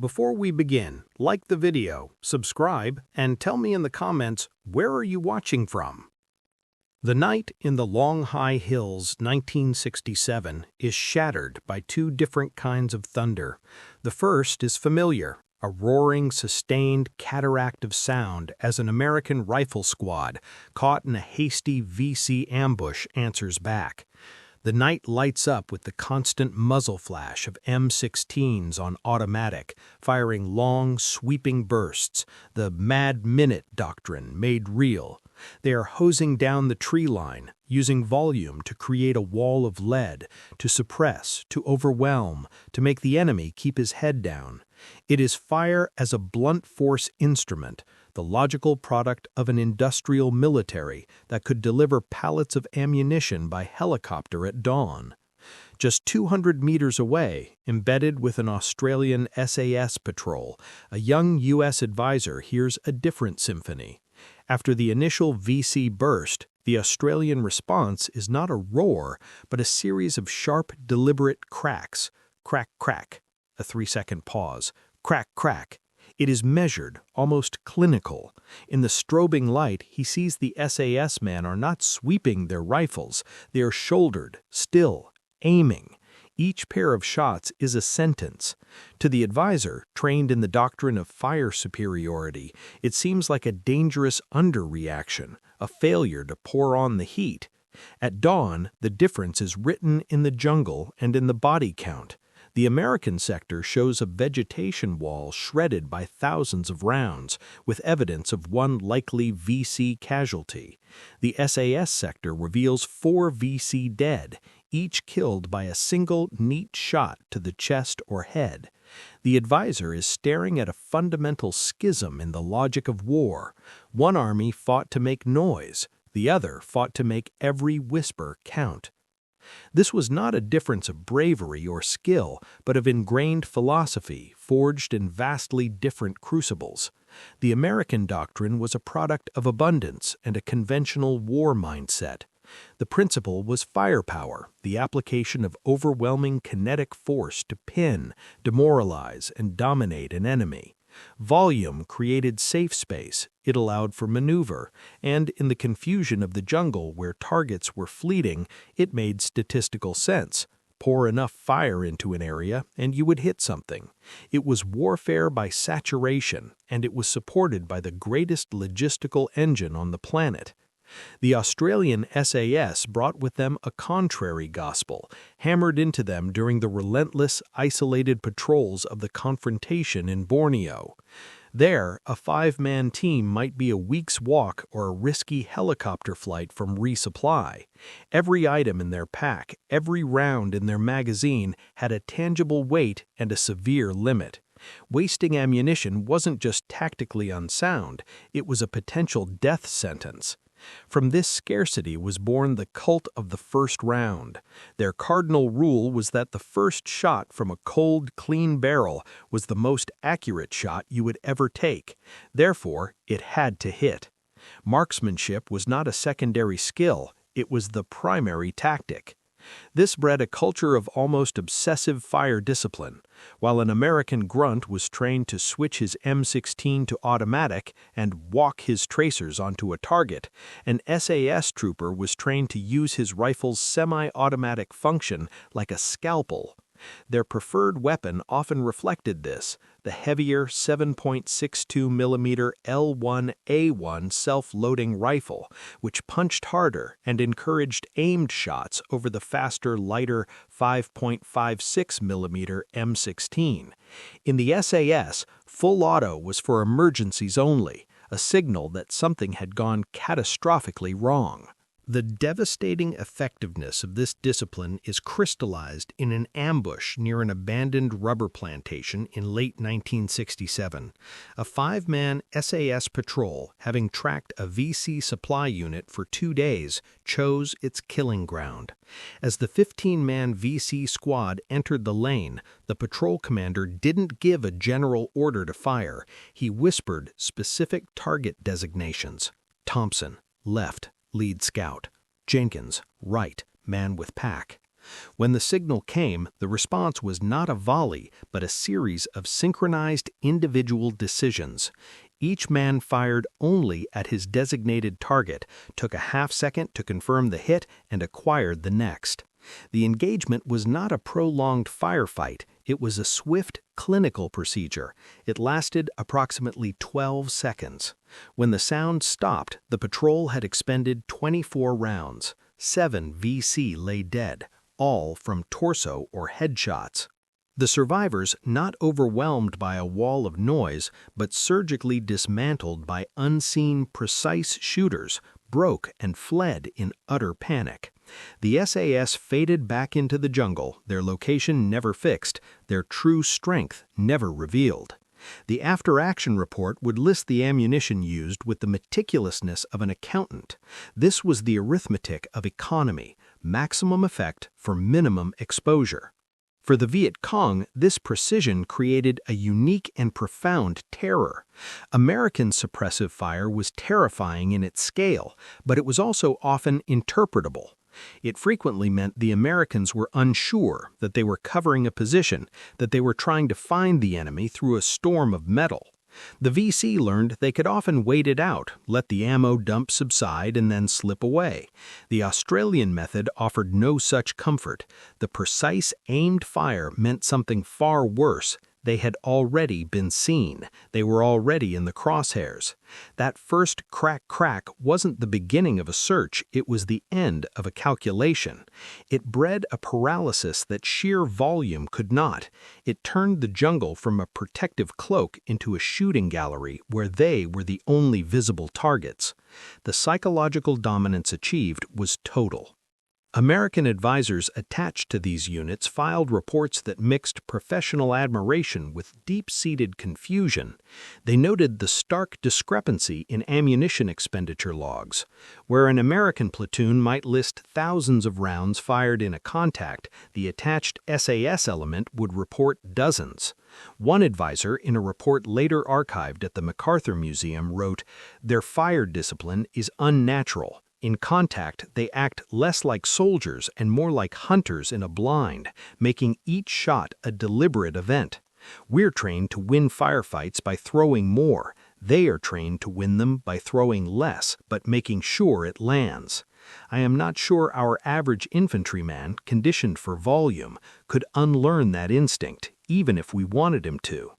before we begin, like the video, subscribe, and tell me in the comments, where are you watching from? The Night in the Long High Hills, 1967, is shattered by two different kinds of thunder. The first is familiar, a roaring, sustained cataract of sound as an American rifle squad, caught in a hasty VC ambush, answers back. The night lights up with the constant muzzle flash of M16s on automatic, firing long, sweeping bursts, the Mad Minute doctrine made real. They are hosing down the tree line, using volume to create a wall of lead, to suppress, to overwhelm, to make the enemy keep his head down. It is fire as a blunt force instrument, the logical product of an industrial military that could deliver pallets of ammunition by helicopter at dawn. Just 200 meters away, embedded with an Australian SAS patrol, a young U.S. advisor hears a different symphony. After the initial VC burst, the Australian response is not a roar, but a series of sharp, deliberate cracks. Crack, crack. A 3-second pause. Crack, crack. It is measured, almost clinical. In the strobing light, he sees the SAS men are not sweeping their rifles. They are shouldered, still, aiming. Each pair of shots is a sentence. To the advisor, trained in the doctrine of fire superiority, it seems like a dangerous underreaction, a failure to pour on the heat. At dawn, the difference is written in the jungle and in the body count. The American sector shows a vegetation wall shredded by thousands of rounds, with evidence of one likely VC casualty. The SAS sector reveals 4 VC dead, each killed by a single neat shot to the chest or head. The advisor is staring at a fundamental schism in the logic of war. One army fought to make noise, the other fought to make every whisper count. This was not a difference of bravery or skill, but of ingrained philosophy, forged in vastly different crucibles. The American doctrine was a product of abundance and a conventional war mindset. The principle was firepower, the application of overwhelming kinetic force to pin, demoralize, and dominate an enemy. Volume created safe space, it allowed for maneuver, and in the confusion of the jungle where targets were fleeting, it made statistical sense. Pour enough fire into an area and you would hit something. It was warfare by saturation, and it was supported by the greatest logistical engine on the planet. The Australian SAS brought with them a contrary gospel, hammered into them during the relentless, isolated patrols of the confrontation in Borneo. There, a 5-man team might be a week's walk or a risky helicopter flight from resupply. Every item in their pack, every round in their magazine had a tangible weight and a severe limit. Wasting ammunition wasn't just tactically unsound, it was a potential death sentence. From this scarcity was born the cult of the first round. Their cardinal rule was that the first shot from a cold, clean barrel was the most accurate shot you would ever take. Therefore, it had to hit. Marksmanship was not a secondary skill, it was the primary tactic. This bred a culture of almost obsessive fire discipline. While an American grunt was trained to switch his M16 to automatic and walk his tracers onto a target, an SAS trooper was trained to use his rifle's semi-automatic function like a scalpel. Their preferred weapon often reflected this, the heavier 7.62mm L1A1 self-loading rifle, which punched harder and encouraged aimed shots over the faster, lighter 5.56mm M16. In the SAS, full auto was for emergencies only, a signal that something had gone catastrophically wrong. The devastating effectiveness of this discipline is crystallized in an ambush near an abandoned rubber plantation in late 1967. A 5-man SAS patrol, having tracked a VC supply unit for 2 days, chose its killing ground. As the 15-man VC squad entered the lane, the patrol commander didn't give a general order to fire. He whispered specific target designations. Thompson, left. Lead scout. Jenkins, right, man with pack. When the signal came, the response was not a volley, but a series of synchronized individual decisions. Each man fired only at his designated target, took a half-second to confirm the hit, and acquired the next. The engagement was not a prolonged firefight. It was a swift, clinical procedure. It lasted approximately 12 seconds. When the sound stopped, the patrol had expended 24 rounds. 7 VC lay dead, all from torso or headshots. The survivors, not overwhelmed by a wall of noise, but surgically dismantled by unseen, precise shooters, broke and fled in utter panic. The SAS faded back into the jungle, their location never fixed, their true strength never revealed. The after-action report would list the ammunition used with the meticulousness of an accountant. This was the arithmetic of economy, maximum effect for minimum exposure. For the Viet Cong, this precision created a unique and profound terror. American suppressive fire was terrifying in its scale, but it was also often interpretable. It frequently meant the Americans were unsure that they were covering a position, that they were trying to find the enemy through a storm of metal. The VC learned they could often wait it out, let the ammo dump subside, and then slip away. The Australian method offered no such comfort. The precise, aimed fire meant something far worse. They had already been seen. They were already in the crosshairs. That first crack wasn't the beginning of a search, it was the end of a calculation. It bred a paralysis that sheer volume could not. It turned the jungle from a protective cloak into a shooting gallery where they were the only visible targets. The psychological dominance achieved was total. American advisors attached to these units filed reports that mixed professional admiration with deep-seated confusion. They noted the stark discrepancy in ammunition expenditure logs. Where an American platoon might list thousands of rounds fired in a contact, the attached SAS element would report dozens. One advisor, in a report later archived at the MacArthur Museum, wrote, "Their fire discipline is unnatural. In contact, they act less like soldiers and more like hunters in a blind, making each shot a deliberate event. We're trained to win firefights by throwing more. They are trained to win them by throwing less, but making sure it lands. I am not sure our average infantryman, conditioned for volume, could unlearn that instinct, even if we wanted him to."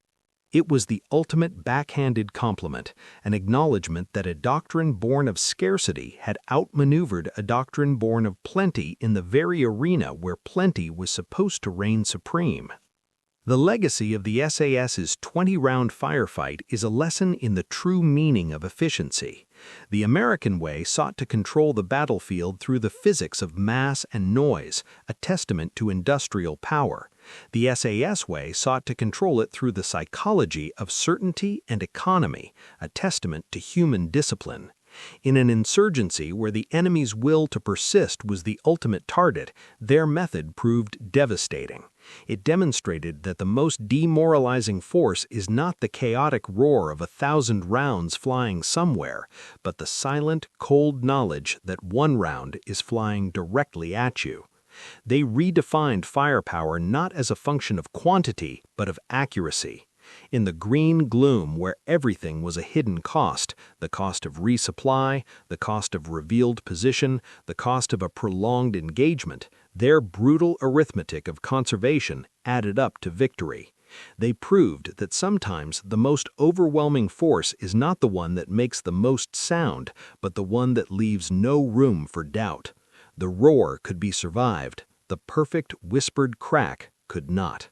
It was the ultimate backhanded compliment, an acknowledgement that a doctrine born of scarcity had outmaneuvered a doctrine born of plenty in the very arena where plenty was supposed to reign supreme. The legacy of the SAS's 20-round firefight is a lesson in the true meaning of efficiency. The American way sought to control the battlefield through the physics of mass and noise, a testament to industrial power. The SAS way sought to control it through the psychology of certainty and economy, a testament to human discipline. In an insurgency where the enemy's will to persist was the ultimate target, their method proved devastating. It demonstrated that the most demoralizing force is not the chaotic roar of 1,000 rounds flying somewhere, but the silent, cold knowledge that one round is flying directly at you. They redefined firepower not as a function of quantity, but of accuracy. In the green gloom where everything was a hidden cost, the cost of resupply, the cost of revealed position, the cost of a prolonged engagement, their brutal arithmetic of conservation added up to victory. They proved that sometimes the most overwhelming force is not the one that makes the most sound, but the one that leaves no room for doubt. The roar could be survived, the perfect whispered crack could not.